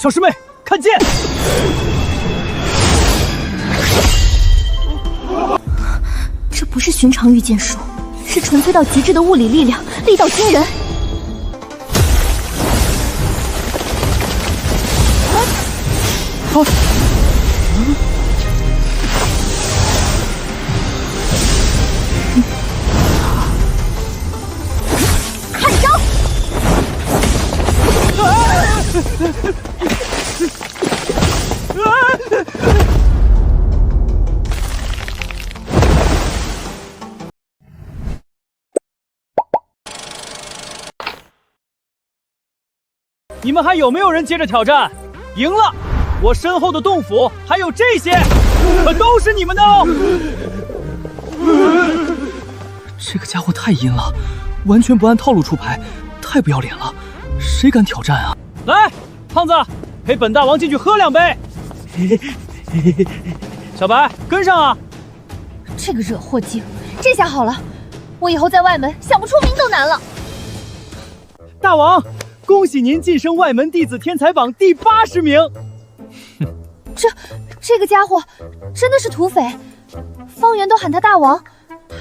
小师妹，看剑！这不是寻常御剑术，是纯粹到极致的物理力量，力道惊人。看招！你们还有没有人接着挑战？赢了，我身后的洞府还有这些，可都是你们的哦！这个家伙太阴了，完全不按套路出牌，太不要脸了！谁敢挑战啊？来，胖子，陪本大王进去喝2杯。小白，跟上啊！这个惹祸精，这下好了，我以后在外门想不出名都难了。大王，恭喜您晋升外门弟子天才榜第80名。这个家伙真的是土匪，方圆都喊他大王，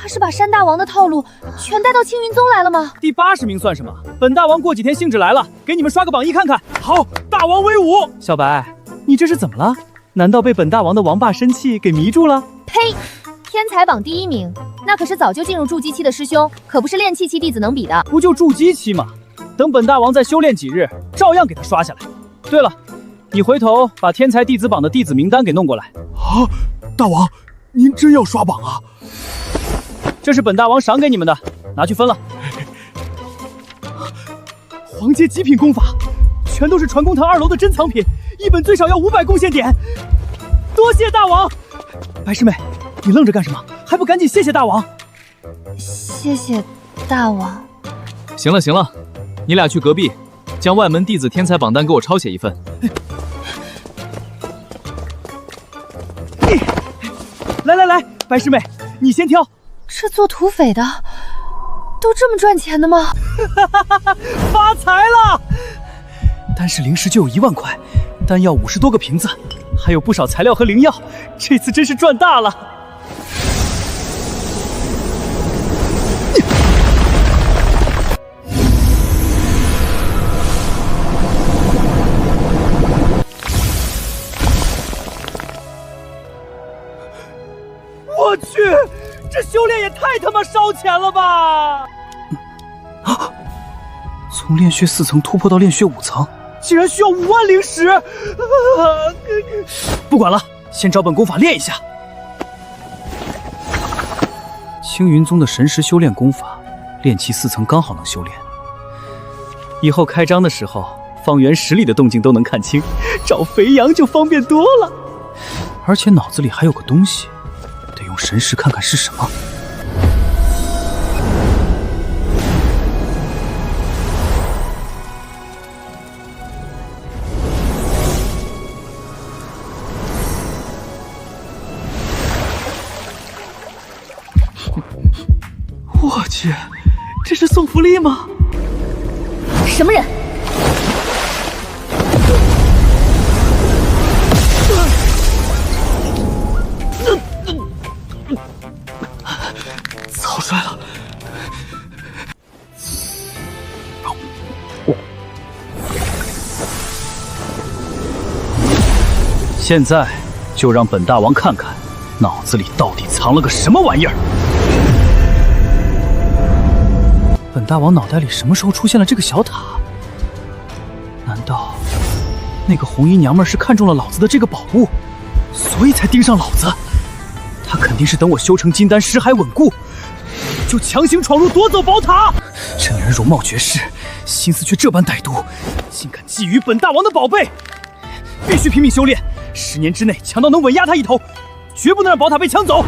他是把山大王的套路全带到青云宗来了吗？第80名算什么？本大王过几天兴致来了，给你们刷个榜一看看。好，大王威武！小白，你这是怎么了？难道被本大王的王霸生气给迷住了？呸！天才榜第1名，那可是早就进入筑基期的师兄，可不是炼气期弟子能比的。不就筑基期吗？等本大王再修炼几日，照样给他刷下来。对了，你回头把天才弟子榜的弟子名单给弄过来。啊，大王，您真要刷榜啊？这是本大王赏给你们的，拿去分了。皇阶极品功法，全都是传功堂2楼的珍藏品，一本最少要500贡献点。多谢大王！白师妹，你愣着干什么？还不赶紧谢谢大王！谢谢大王。行了行了，你俩去隔壁，将外门弟子天才榜单给我抄写一份。来，白师妹，你先挑。这做土匪的都这么赚钱的吗？发财了！单是灵石就有1万块，丹药50多个瓶子，还有不少材料和灵药，这次真是赚大了。我去，这修炼也太他妈烧钱了吧！从炼血4层突破到炼血5层，竟然需要5万灵石！不管了，先照本功法练一下。青云宗的神识修炼功法，炼气4层刚好能修炼。以后开张的时候，方圆10里的动静都能看清，找肥羊就方便多了。而且脑子里还有个东西，得用神识看看是什么。我去，这是送福利吗？什么人？草率了。现在就让本大王看看，脑子里到底藏了个什么玩意儿。本大王脑袋里什么时候出现了这个小塔？难道那个红衣娘们是看中了老子的这个宝物，所以才盯上老子？她肯定是等我修成金丹，尸骸稳固，就强行闯入夺走宝塔。这女人容貌绝世，心思却这般歹毒，竟敢觊觎本大王的宝贝！必须拼命修炼，10年之内强到能稳压她一头，绝不能让宝塔被抢走。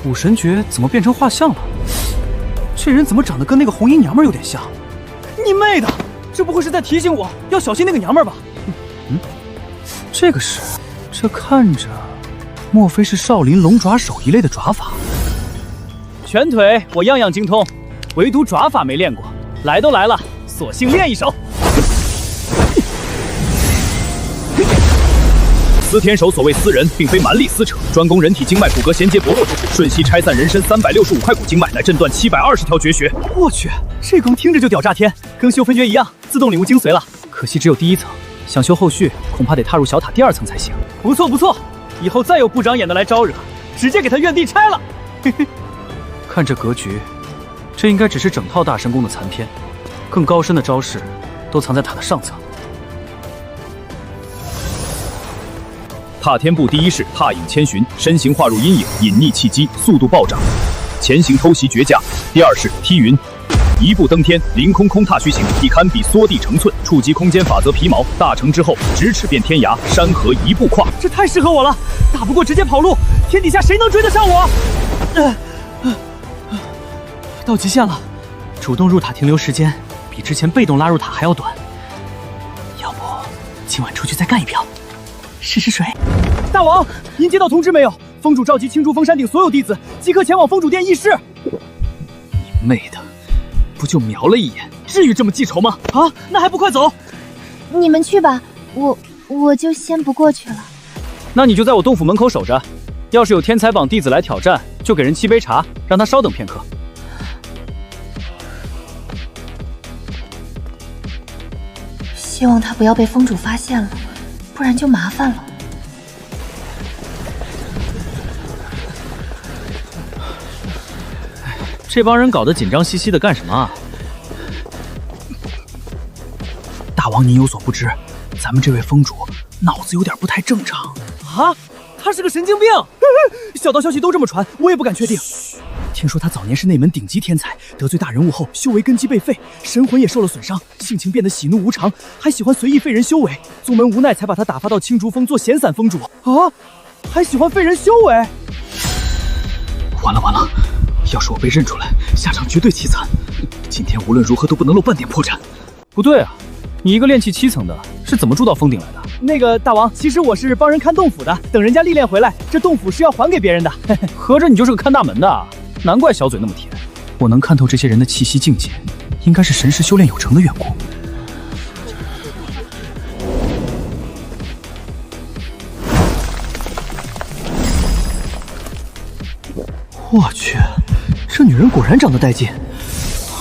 武神诀怎么变成画像了？这人怎么长得跟那个红衣娘们有点像？你妹的！这不会是在提醒我要小心那个娘们吧？这看着，莫非是少林龙爪手一类的爪法？拳腿我样样精通，唯独爪法没练过。来都来了，索性练一手。司天手所谓司人，并非蛮力撕扯，专攻人体经脉骨骼衔接搏斗之术，瞬息拆散人身365块骨经脉，乃震断720条绝学。我去，这功听着就屌炸天，跟修分诀一样，自动领悟精髓了。可惜只有第一层，想修后续，恐怕得踏入小塔第2层才行。不错不错，以后再有不长眼的来招惹，直接给他原地拆了。嘿嘿，看这格局，这应该只是整套大神功的残篇，更高深的招式都藏在塔的上层。踏天步第一式踏影千寻，身形化入阴影，隐匿契机，速度暴涨。前行偷袭绝架。第二式踢云，一步登天，凌空空踏虚行，亦堪比缩地成寸，触及空间法则皮毛。大成之后，咫尺变天涯，山河一步跨。这太适合我了，打不过直接跑路，天底下谁能追得上我？到极限了，主动入塔停留时间比之前被动拉入塔还要短。要不今晚出去再干一票，试试水。大王，您接到通知没有？封主召集青竹峰山顶所有弟子，即刻前往封主殿议事。你妹的，不就瞄了一眼，至于这么记仇吗？啊，那还不快走！你们去吧，我就先不过去了。那你就在我洞府门口守着，要是有天才榜弟子来挑战，就给人沏杯茶，让他稍等片刻。希望他不要被封主发现了，不然就麻烦了。这帮人搞得紧张兮兮的干什么啊？大王，您有所不知，咱们这位封主脑子有点不太正常啊！他是个神经病。小道消息都这么传，我也不敢确定。听说他早年是内门顶级天才，得罪大人物后修为根基被废，神魂也受了损伤，性情变得喜怒无常，还喜欢随意废人修为。宗门无奈才把他打发到青竹峰做闲散峰主啊！还喜欢废人修为。完了完了！要是我被认出来，下场绝对凄惨。今天无论如何都不能露半点破绽。不对啊，你一个炼气7层的，是怎么住到峰顶来的？那个大王，其实我是帮人看洞府的，等人家历练回来，这洞府是要还给别人的。合着你就是个看大门的，难怪小嘴那么甜。我能看透这些人的气息境界，应该是神识修炼有成的缘故。我去，这女人果然长得带劲，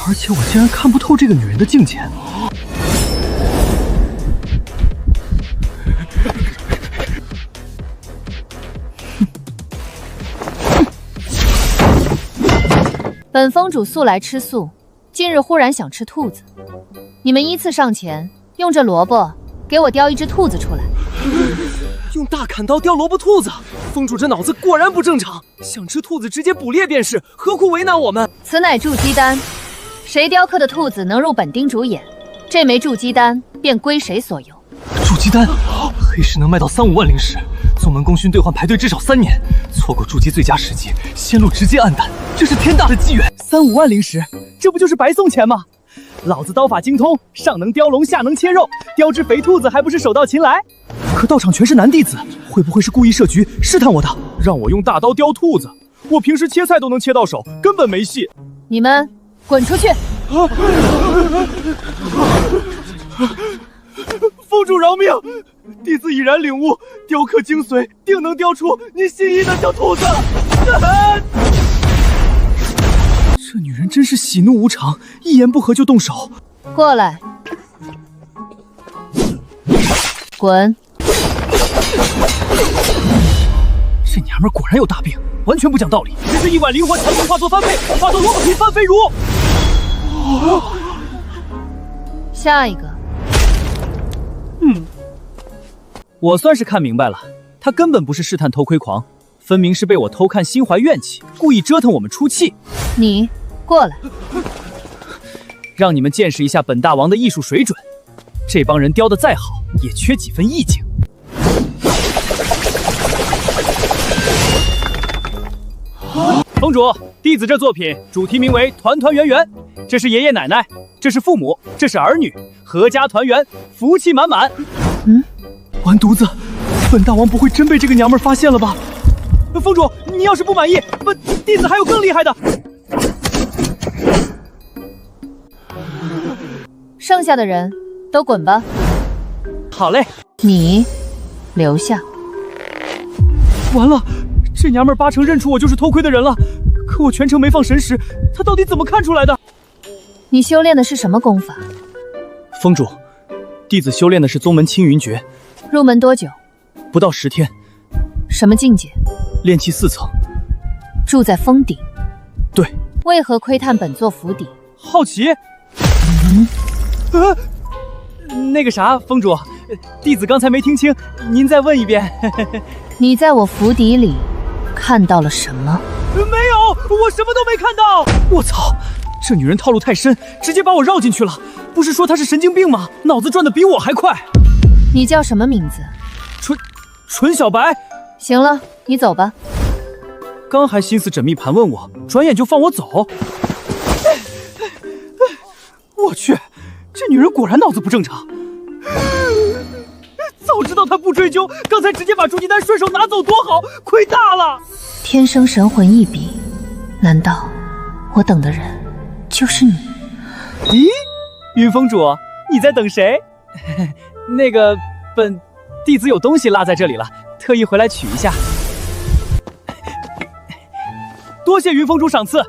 而且我竟然看不透这个女人的境界。本封主素来吃素，近日忽然想吃兔子，你们依次上前，用这萝卜给我雕一只兔子出来。用大砍刀雕萝卜兔子，封主这脑子果然不正常，想吃兔子直接捕猎便是，何苦为难我们？此乃筑基丹，谁雕刻的兔子能入本丁主眼，这枚筑基丹便归谁所有。筑基丹，黑市能卖到3-5万灵石，宗门功勋兑换排队至少3年，错过筑基最佳时机，仙路直接黯淡，这是天大的机缘。3-5万灵石，这不就是白送钱吗？老子刀法精通，上能雕龙，下能切肉，雕只肥兔子还不是手到擒来？可道场全是男弟子，会不会是故意设局试探我的？让我用大刀雕兔子，我平时切菜都能切到手，根本没戏。你们滚出去！封主饶命，弟子已然领悟，雕刻精髓，定能雕出你心仪的小兔子。这女人真是喜怒无常，一言不合就动手。过来，滚！这娘们果然有大病，完全不讲道理。只是一碗灵魂强行化作翻倍，化作萝卜皮翻飞乳。下一个。我算是看明白了，他根本不是试探偷窥狂，分明是被我偷看心怀怨气，故意折腾我们出气。你过来，让你们见识一下本大王的艺术水准。这帮人雕得再好，也缺几分意境。封主，弟子这作品主题名为团团圆圆，这是爷爷奶奶，这是父母，这是儿女，阖家团圆，福气满满。完犊子，本大王不会真被这个娘们发现了吧？封主，你要是不满意，弟子还有更厉害的。剩下的人都滚吧。好嘞。你留下。完了，这娘们八成认出我就是偷窥的人了。可我全程没放神识，她到底怎么看出来的？你修炼的是什么功法？封主，弟子修炼的是宗门青云诀。入门多久？不到10天。什么境界？炼气4层。住在峰顶。对。为何窥探本座府邸？好奇。那个啥，封主，弟子刚才没听清，您再问一遍。你在我府邸里看到了什么？没有，我什么都没看到。我操，这女人套路太深，直接把我绕进去了。不是说她是神经病吗？脑子转得比我还快。你叫什么名字？纯小白。行了，你走吧。刚还心思缜密盘问我，转眼就放我走。我去，这女人果然脑子不正常。早知道她不追究，刚才直接把筑基丹顺手拿走多好，亏大了。天生神魂异禀，难道我等的人就是你？咦，云峰主，你在等谁？那个本弟子有东西落在这里了，特意回来取一下。多谢云峰主赏赐。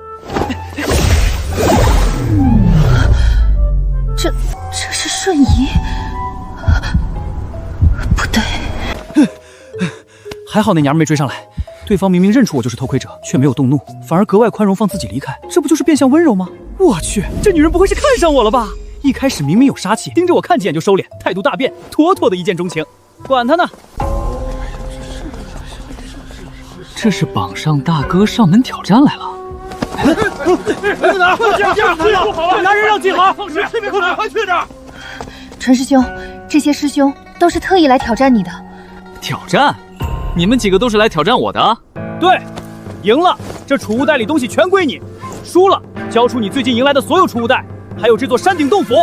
这是瞬移？不对，还好那娘们没追上来，对方明明认出我就是偷窥者，却没有动怒，反而格外宽容，放自己离开，这不就是变相温柔吗？我去，这女人不会是看上我了吧？一开始明明有杀气，盯着我看几眼就收敛，态度大变，妥妥的一见钟情。管他呢！这是榜上大哥上门挑战来了。快拿！快拿人让进来！放水！快去点！纯师兄，这些师兄都是特意来挑战你的。挑战？你们几个都是来挑战我的？对，赢了，这储物袋里东西全归你；输了，交出你最近赢来的所有储物袋，还有这座山顶洞府。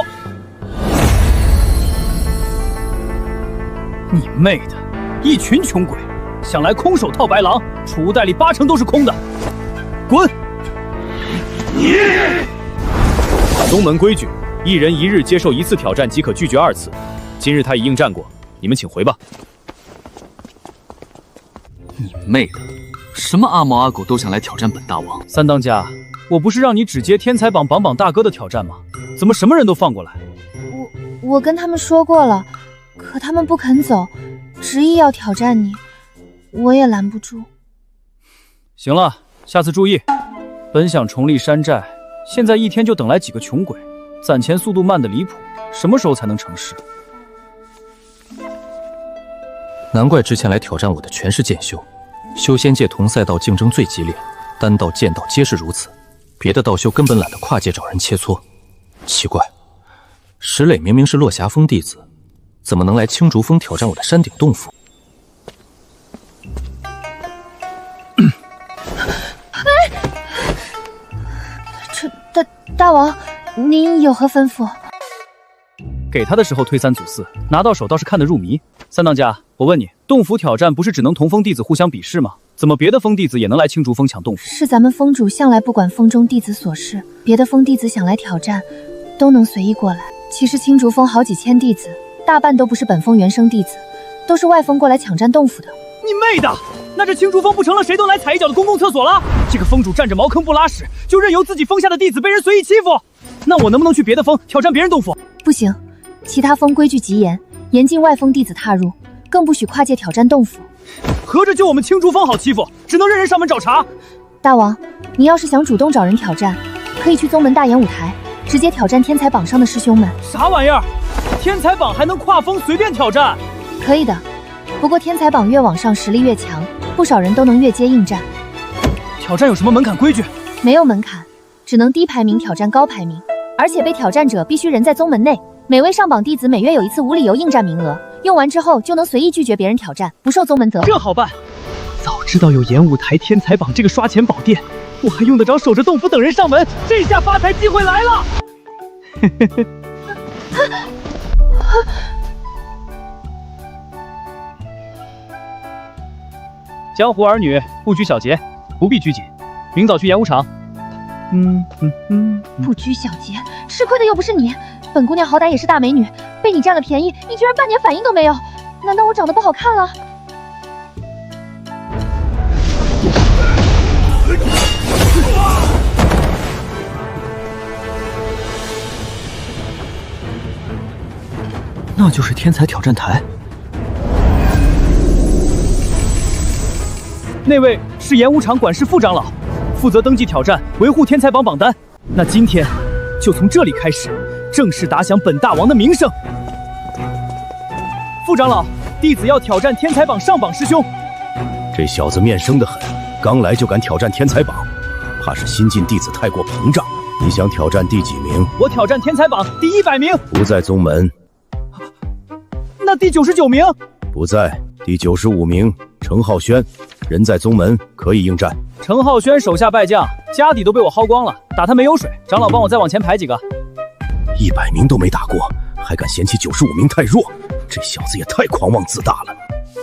你妹的，一群穷鬼，想来空手套白狼，储物袋里80%都是空的。滚！你！宗门规矩，一人1日接受1次挑战即可拒绝2次。今日他已应战过，你们请回吧。你妹的，什么阿猫阿狗都想来挑战本大王？三当家，我不是让你只接天才榜榜大哥的挑战吗？怎么什么人都放过来？我跟他们说过了，可他们不肯走，执意要挑战你，我也拦不住。行了，下次注意。本想重立山寨，现在一天就等来几个穷鬼，攒钱速度慢得离谱，什么时候才能成事？难怪之前来挑战我的全是剑修，修仙界同赛道竞争最激烈，丹道、剑道皆是如此。别的道修根本懒得跨界找人切磋。奇怪，石磊明明是落霞峰弟子，怎么能来青竹峰挑战我的山顶洞府？大王，您有何吩咐？给他的时候推三阻四，拿到手倒是看得入迷。三当家，我问你，洞府挑战不是只能同峰弟子互相比试吗？怎么别的峰弟子也能来青竹峰抢洞府？是咱们峰主向来不管峰中弟子所事，别的峰弟子想来挑战，都能随意过来。其实青竹峰好几千弟子，大半都不是本峰原生弟子，都是外峰过来抢占洞府的。你妹的！那这青竹峰不成了谁都来踩一脚的公共厕所了？这个峰主占着茅坑不拉屎，就任由自己峰下的弟子被人随意欺负。那我能不能去别的峰挑战别人洞府？不行，其他峰规矩极严，严禁外峰弟子踏入，更不许跨界挑战洞府。合着就我们青竹峰好欺负，只能任人上门找茬？大王，你要是想主动找人挑战，可以去宗门大演舞台，直接挑战天才榜上的师兄们。啥玩意儿？天才榜还能跨峰随便挑战？可以的，不过天才榜越往上实力越强，不少人都能越阶应战。挑战有什么门槛规矩？没有门槛，只能低排名挑战高排名，而且被挑战者必须人在宗门内。每位上榜弟子每月有1次无理由应战名额，用完之后就能随意拒绝别人挑战，不受宗门责。这好办，早知道有演舞台天才榜这个刷钱宝殿，我还用得着守着洞府等人上门，这下发财机会来了。江湖儿女不拘小节，不必拘谨。明早去演武场。不拘小节，吃亏的又不是你。本姑娘好歹也是大美女，被你占了便宜，你居然半点反应都没有。难道我长得不好看了？那就是天才挑战台。那位是演武场管事副长老，负责登记挑战，维护天才榜榜单。那今天就从这里开始，正式打响本大王的名声。副长老，弟子要挑战天才榜上榜师兄。这小子面生得很，刚来就敢挑战天才榜，怕是新进弟子太过膨胀。你想挑战第几名？我挑战天才榜第100名。不在宗门。那第99名？不在。第95名程浩轩，人在宗门，可以应战。程浩轩手下败将，家底都被我薅光了，打他没有水。长老帮我再往前排几个。100名都没打过，还敢嫌弃95名太弱，这小子也太狂妄自大了。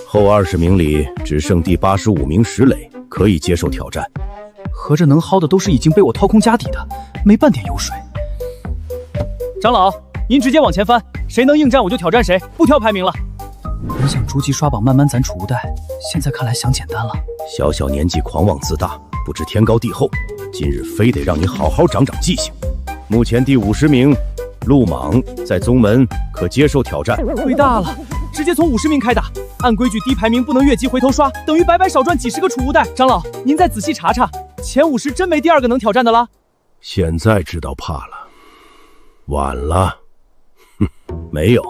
后20名里只剩第85名石磊，可以接受挑战。合着能薅的都是已经被我掏空家底的，没半点油水。长老，您直接往前翻，谁能应战我就挑战谁，不挑排名了。本想逐级刷榜，慢慢攒储物袋，现在看来想简单了。小小年纪狂妄自大，不知天高地厚，今日非得让你好好长长记性。目前第50名陆莽在宗门可接受挑战。亏大了，直接从50名开打。按规矩低排名不能越级回头刷，等于白白少赚几十个储物袋。长老，您再仔细查查，前50真没第2个能挑战的了。现在知道怕了，晚了。哼，没有。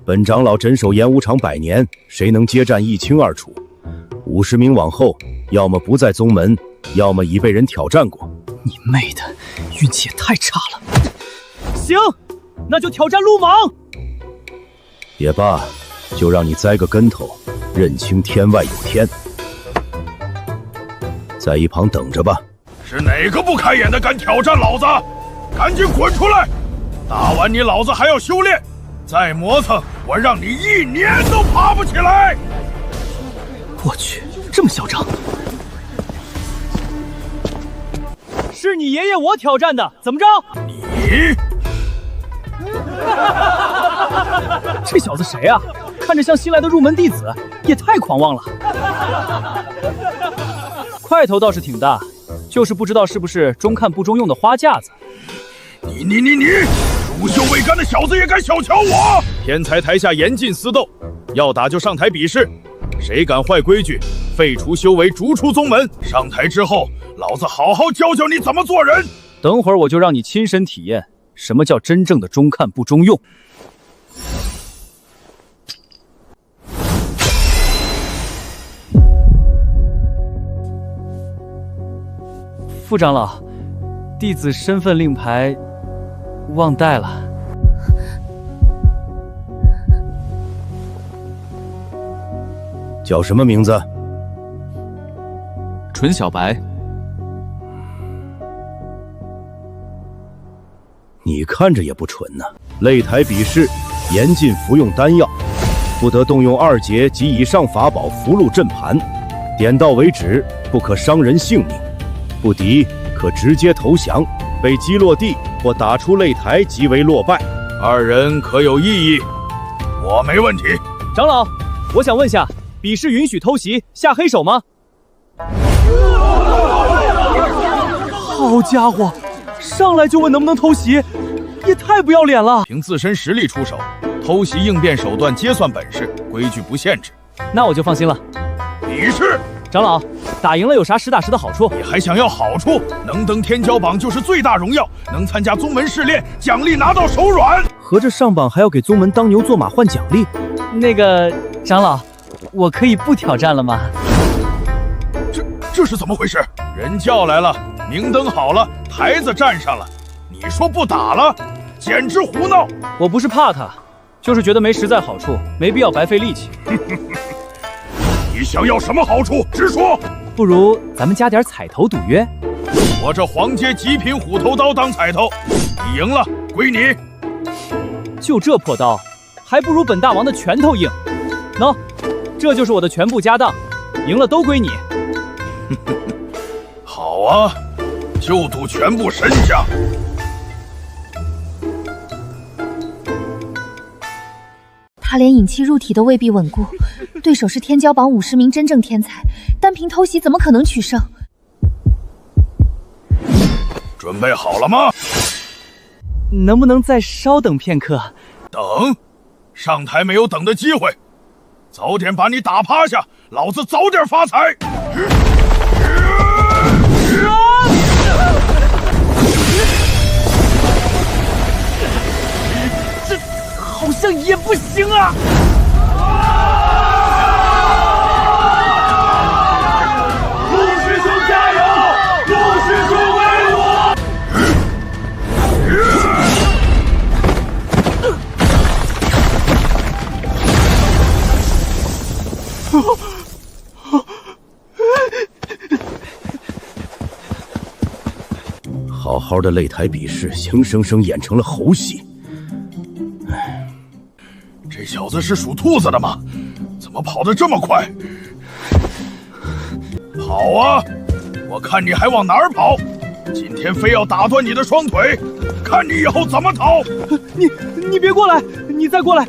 本长老镇守演武场100年，谁能接战一清二楚？50名往后，要么不在宗门，要么已被人挑战过。你妹的，运气也太差了。行，那就挑战陆莽。也罢，就让你栽个跟头，认清天外有天。在一旁等着吧。是哪个不开眼的敢挑战老子？赶紧滚出来！打完你老子还要修炼，再磨蹭，我让你1年都爬不起来！我去，这么嚣张！是你爷爷我挑战的，怎么着？你这小子谁啊？看着像新来的入门弟子，也太狂妄了。块头倒是挺大，就是不知道是不是中看不中用的花架子。你，乳臭未干的小子也敢小瞧我！天才台下严禁私斗，要打就上台比试，谁敢坏规矩，废除修为，逐出宗门。上台之后，老子好好教教你怎么做人。等会儿我就让你亲身体验什么叫真正的中看不中用。副长老，弟子身份令牌忘带了。叫什么名字？纯小白。你看着也不纯呢。擂台比试严禁服用丹药，不得动用2节及以上法宝符箓阵盘，点到为止，不可伤人性命。不敌可直接投降，被击落地或打出擂台即为落败。2人可有异议？我没问题。长老，我想问下，比试允许偷袭下黑手吗？好家伙，上来就问能不能偷袭，也太不要脸了。凭自身实力出手，偷袭应变手段皆算本事，规矩不限制。那我就放心了。比试，长老，打赢了有啥实打实的好处？你还想要好处？能登天骄榜就是最大荣耀，能参加宗门试炼，奖励拿到手软。合着上榜还要给宗门当牛做马换奖励？那个长老，我可以不挑战了吗？这是怎么回事？人叫来了，明灯好了，台子站上了，你说不打了，简直胡闹！我不是怕他，就是觉得没实在好处，没必要白费力气。你想要什么好处？直说。不如咱们加点彩头赌约。我这黄阶极品虎头刀当彩头，你赢了归你。就这破刀，还不如本大王的拳头硬。喏，这就是我的全部家当，赢了都归你。好啊，就赌全部身家。他连引气入体都未必稳固，对手是天骄榜50名真正天才，单凭偷袭怎么可能取胜？准备好了吗？能不能再稍等片刻？等，上台没有等的机会，早点把你打趴下，老子早点发财。这好像也不行啊！陆师兄加油！陆师兄为我！好好的擂台比试，硬生生演成了猴戏。这小子是属兔子的吗？怎么跑得这么快？跑啊！我看你还往哪儿跑！今天非要打断你的双腿，看你以后怎么逃！你别过来！你再过来，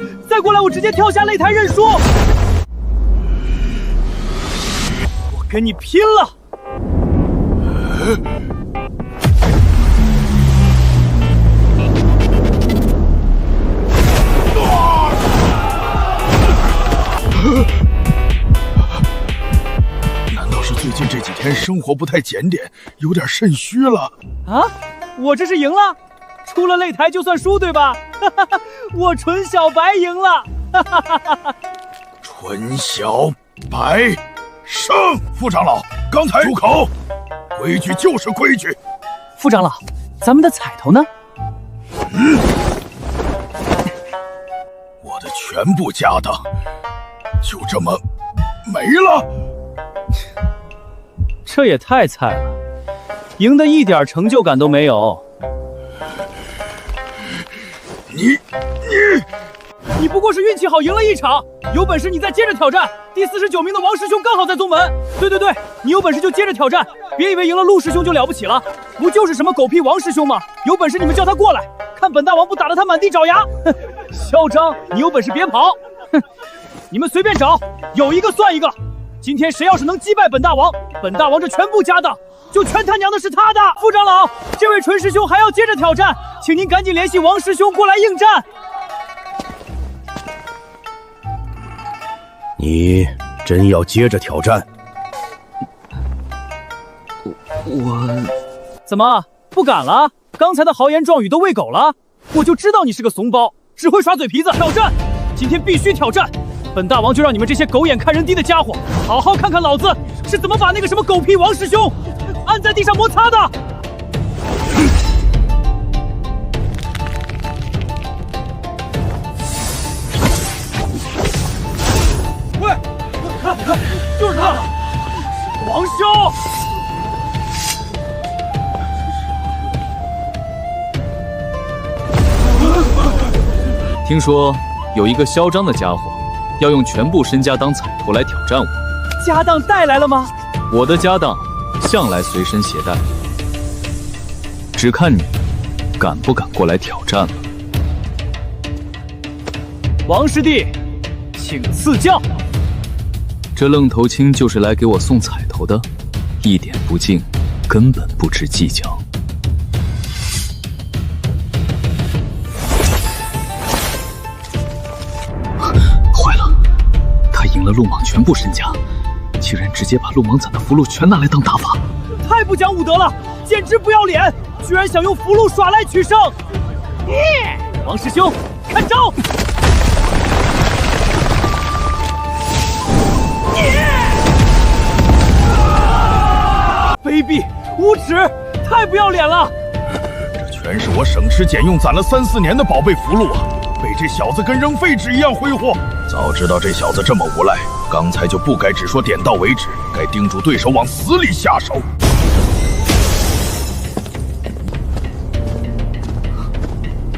我直接跳下擂台认输！我跟你拼了！难道是最近这几天生活不太检点，有点肾虚了？啊，我这是赢了，出了擂台就算输对吧？我纯小白赢了！纯小白胜！副长老，刚才住口！规矩就是规矩。副长老，咱们的彩头呢？我的全部家当就这么没了。这也太菜了，赢得一点成就感都没有。你不过是运气好赢了一场，有本事你再接着挑战。第49名的王师兄刚好在宗门。对，你有本事就接着挑战，别以为赢了陆师兄就了不起了，不就是什么狗屁王师兄吗？有本事你们叫他过来，看本大王不打得他满地找牙！哼，嚣张！你有本事别跑！哼，你们随便找，有一个算一个。今天谁要是能击败本大王，本大王这全部家当就全他娘的是他的。副长老，这位纯师兄还要接着挑战，请您赶紧联系王师兄过来应战。你真要接着挑战？我怎么不敢了？刚才的豪言壮语都喂狗了？我就知道你是个怂包，只会耍嘴皮子。挑战，今天必须挑战！本大王就让你们这些狗眼看人低的家伙，好好看看老子是怎么把那个什么狗屁王师兄按在地上摩擦的！喂，看，就是他，王兄！听说有一个嚣张的家伙，要用全部身家当彩头来挑战我。家当带来了吗？我的家当向来随身携带，只看你敢不敢过来挑战了。王师弟，请赐教。这愣头青就是来给我送彩头的，一点不敬，根本不知计较。坏了，他赢了陆莽全部身家，竟然直接把陆莽攒的符箓全拿来当打法，太不讲武德了，简直不要脸！居然想用符箓耍赖取胜！王师兄，看招！卑鄙无耻，太不要脸了！这全是我省吃俭用攒了3、4年的宝贝符箓啊，被这小子跟扔废纸一样挥霍。早知道这小子这么无赖，刚才就不该只说点到为止，该叮嘱对手往死里下手。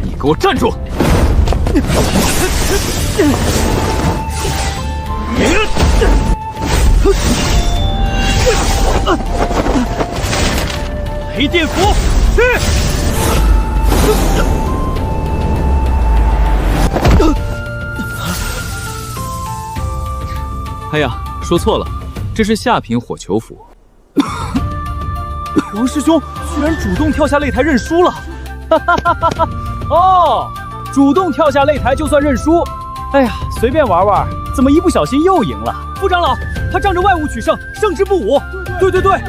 你给我站住！雷电斧，去！哎呀，说错了，这是下品火球斧。王师兄居然主动跳下擂台认输了！哈哈哈哈哈！哦，主动跳下擂台就算认输？哎呀，随便玩玩，怎么一不小心又赢了？副长老，他仗着外物取胜，胜之不武。对，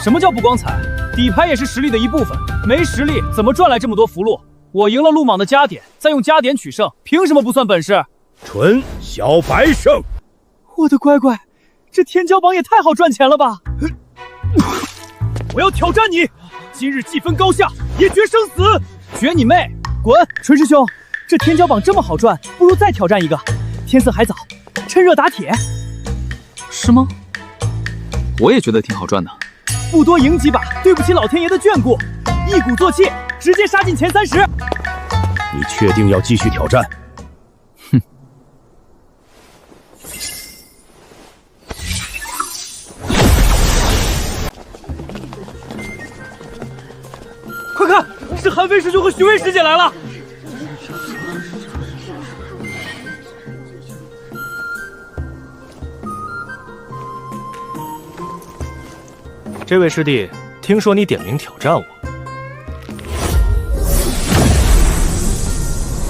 什么叫不光彩？底牌也是实力的一部分，没实力怎么赚来这么多符箓？我赢了陆莽的加点，再用加点取胜，凭什么不算本事？纯小白胜！我的乖乖，这天骄榜也太好赚钱了吧！我要挑战你，今日既分高下，也决生死！决你妹！滚！纯师兄，这天骄榜这么好赚，不如再挑战一个。天色还早，趁热打铁。是吗？我也觉得挺好赚的。不多赢几把，对不起老天爷的眷顾。一鼓作气，直接杀进前30。你确定要继续挑战？哼。快看，是韩非师兄和徐薇师姐来了。这位师弟，听说你点名挑战我，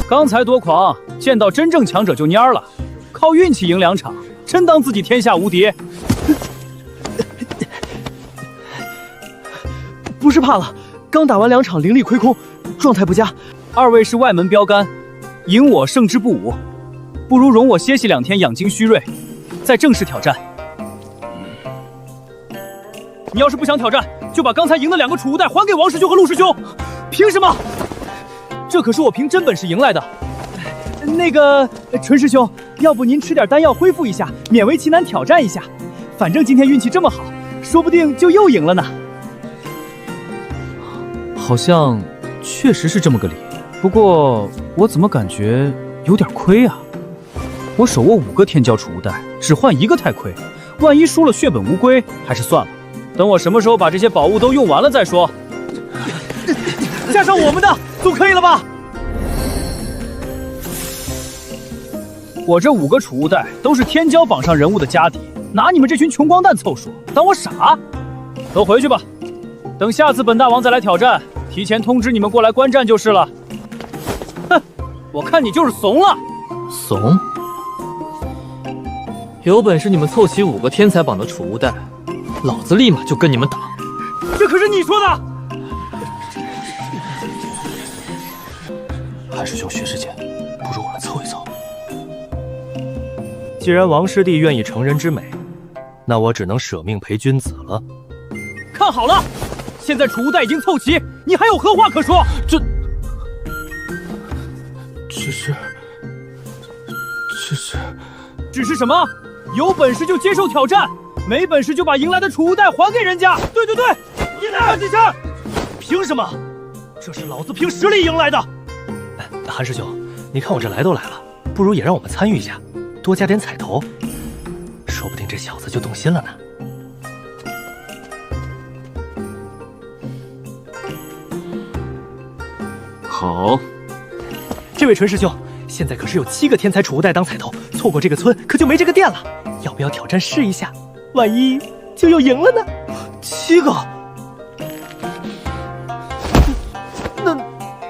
刚才多狂，见到真正强者就蔫了，靠运气赢2场，真当自己天下无敌？不是怕了，刚打完2场灵力亏空，状态不佳。2位是外门标杆，赢我胜之不武，不如容我歇息2天，养精蓄锐，再正式挑战。你要是不想挑战，就把刚才赢的2个储物袋还给王师兄和陆师兄。凭什么？这可是我凭真本事赢来的。那个纯师兄，要不您吃点丹药恢复一下，勉为其难挑战一下。反正今天运气这么好，说不定就又赢了呢。好像确实是这么个理，不过我怎么感觉有点亏啊？我手握5个天骄储物袋，只换1个太亏，万一输了血本无归，还是算了。等我什么时候把这些宝物都用完了再说。加上我们的，总可以了吧？我这5个储物袋都是天骄榜上人物的家底，拿你们这群穷光蛋凑数，当我傻？都回去吧，等下次本大王再来挑战，提前通知你们过来观战就是了。哼，我看你就是怂了。怂？有本事你们凑齐5个天才榜的储物袋，老子立马就跟你们打。这可是你说的。韩师兄、徐师姐，不如我们凑一凑。既然王师弟愿意成人之美，那我只能舍命陪君子了。看好了，现在储物袋已经凑齐，你还有何话可说？只是什么？有本事就接受挑战，没本事就把赢来的储物袋还给人家。对，你来几下？凭什么？这是老子凭实力赢来的。韩师兄，你看我这来都来了，不如也让我们参与一下，多加点彩头，说不定这小子就动心了呢。好，这位纯师兄，现在可是有7个天才储物袋当彩头，错过这个村可就没这个店了。要不要挑战试一下？万一就又赢了呢？7个？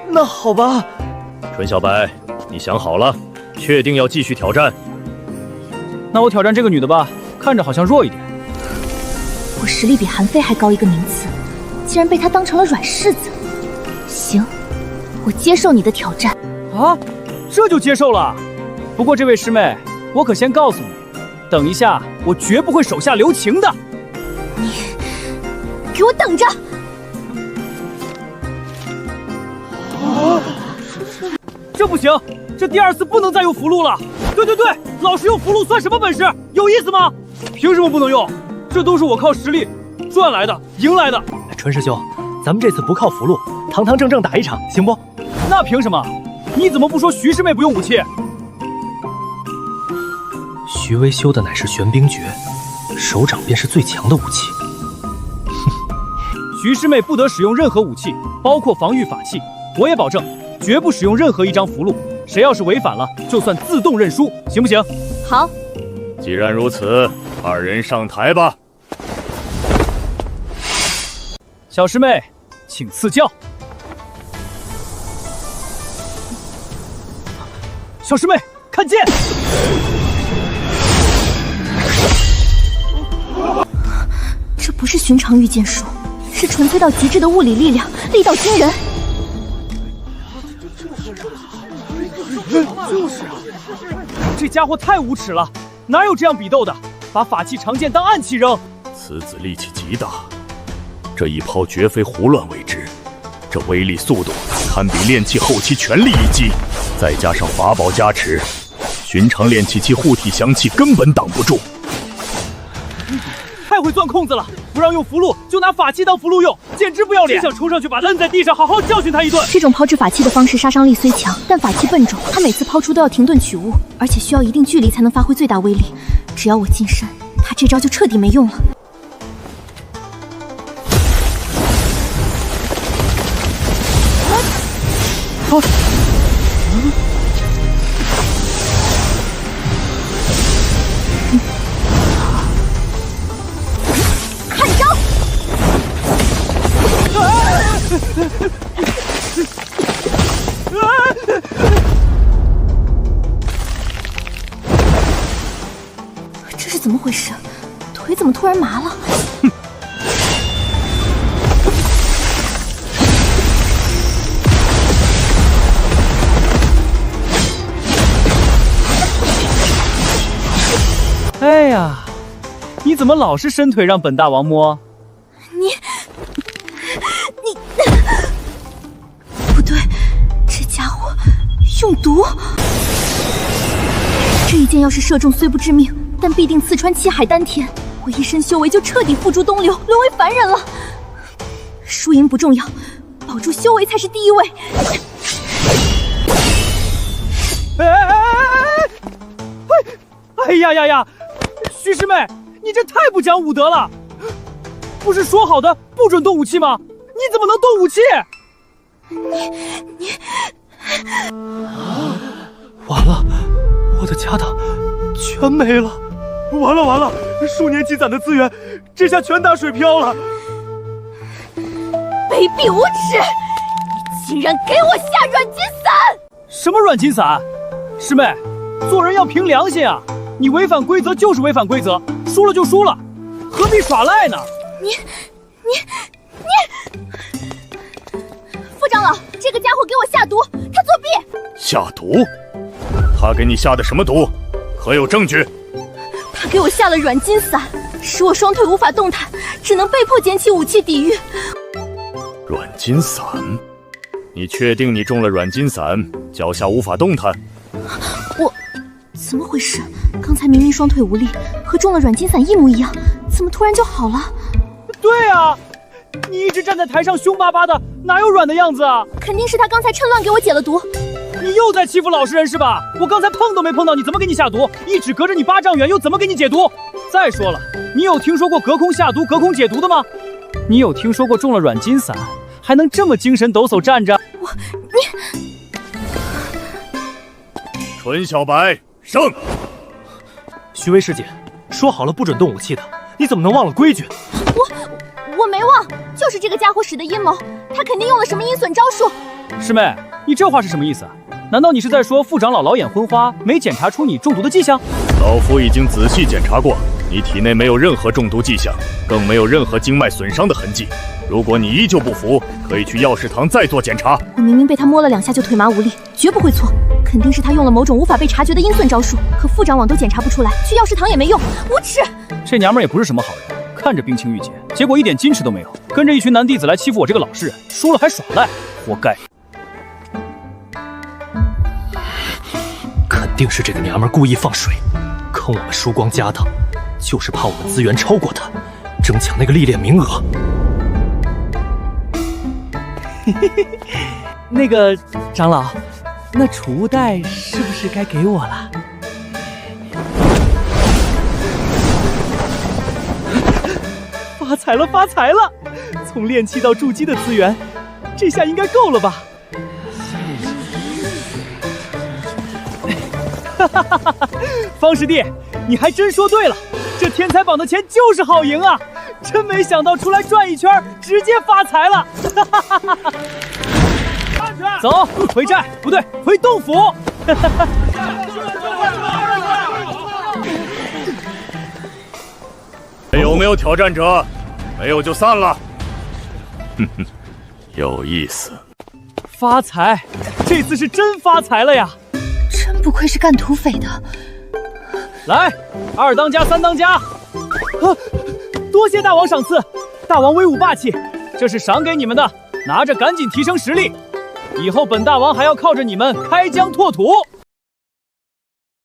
那好吧。纯小白，你想好了？确定要继续挑战？那我挑战这个女的吧，看着好像弱一点。我实力比韩非还高1个名次，竟然被他当成了软柿子。行，我接受你的挑战。啊，这就接受了？不过这位师妹，我可先告诉你，等一下我绝不会手下留情的。你给我等着！这不行，这第2次不能再用符箓了。对，老师用符箓算什么本事？有意思吗？凭什么不能用？这都是我靠实力赚来的，赢来的。纯师兄，咱们这次不靠符箓，堂堂正正打一场，行不？那凭什么？你怎么不说徐师妹不用武器？徐薇修的乃是玄冰诀，手掌便是最强的武器。徐师妹不得使用任何武器，包括防御法器。我也保证，绝不使用任何一张符箓。谁要是违反了，就算自动认输，行不行？好。既然如此，二人上台吧。小师妹，请赐教。小师妹，看剑！这不是寻常御剑术，是纯粹到极致的物理力量，力道惊人。就是啊，这家伙太无耻了，哪有这样比斗的？把法器长剑当暗器扔。此子力气极大，这一抛绝非胡乱为之，这威力速度堪比炼器后期全力一击，再加上法宝加持，寻常炼器其护体降气根本挡不住。太会钻空子了，不让用符箓就拿法器当符箓用，简直不要脸！只想冲上去把他摁在地上，好好教训他一顿。这种抛掷法器的方式杀伤力虽强，但法器笨重，他每次抛出都要停顿取物，而且需要一定距离才能发挥最大威力。只要我近身，他这招就彻底没用了。看招！这是怎么回事？腿怎么突然麻了？哎呀，你怎么老是伸腿让本大王摸？你不对，这家伙用毒。这一剑要是射中，虽不致命，但必定刺穿七海丹田，我一身修为就彻底付诸东流，沦为凡人了。输赢不重要，保住修为才是第一位。哎呀呀呀！徐师妹，你这太不讲武德了！不是说好的不准动武器吗？你怎么能动武器？完了，我的家当全没了！完了，数年积攒的资源，这下全打水漂了！卑鄙无耻！你竟然给我下软金伞！什么软金伞？师妹，做人要凭良心啊！你违反规则就是违反规则，输了就输了，何必耍赖呢？你，副长老，这个家伙给我下毒，他作弊！下毒？他给你下的什么毒？可有证据？他给我下了软金伞，使我双腿无法动弹，只能被迫捡起武器抵御。软金伞？你确定你中了软金伞，脚下无法动弹？我怎么回事？刚才明明双腿无力，和中了软金伞一模一样，怎么突然就好了？对啊，你一直站在台上凶巴巴的，哪有软的样子啊？肯定是他刚才趁乱给我解了毒。你又在欺负老实人是吧？我刚才碰都没碰到你，怎么给你下毒？一指隔着你8丈远，又怎么给你解毒？再说了，你有听说过隔空下毒、隔空解毒的吗？你有听说过中了软金伞还能这么精神抖擞站着？纯小白胜。徐薇师姐，说好了不准动武器的，你怎么能忘了规矩？我没忘，就是这个家伙使的阴谋，他肯定用了什么阴损招数。师妹，你这话是什么意思啊？难道你是在说副长老老眼昏花，没检查出你中毒的迹象？老夫已经仔细检查过，你体内没有任何中毒迹象，更没有任何经脉损伤的痕迹。如果你依旧不服，可以去药师堂再做检查。我明明被他摸了2下就腿麻无力，绝不会错，肯定是他用了某种无法被察觉的阴损招数。可副长网都检查不出来，去药师堂也没用，无耻！这娘们也不是什么好人，看着冰清玉洁，结果一点矜持都没有，跟着一群男弟子来欺负我这个老实人，输了还耍赖，活该！肯定是这个娘们故意放水，坑我们输光家当，就是怕我们资源超过她，争抢那个历练名额。那个长老，那储物袋是不是该给我了？发财了，发财了！从炼器到筑基的资源，这下应该够了吧？哈哈哈哈！方师弟，你还真说对了，这天才榜的钱就是好赢啊！真没想到出来转一圈，直接发财了！哈哈哈哈哈！走，回寨，不对，回洞府。哈哈哈！有没有挑战者？没有就散了。哼哼，有意思。发财，这次是真发财了呀！真不愧是干土匪的。来，2当家、3当家。啊，多谢大王赏赐，大王威武霸气，这是赏给你们的，拿着赶紧提升实力。以后本大王还要靠着你们开疆拓土。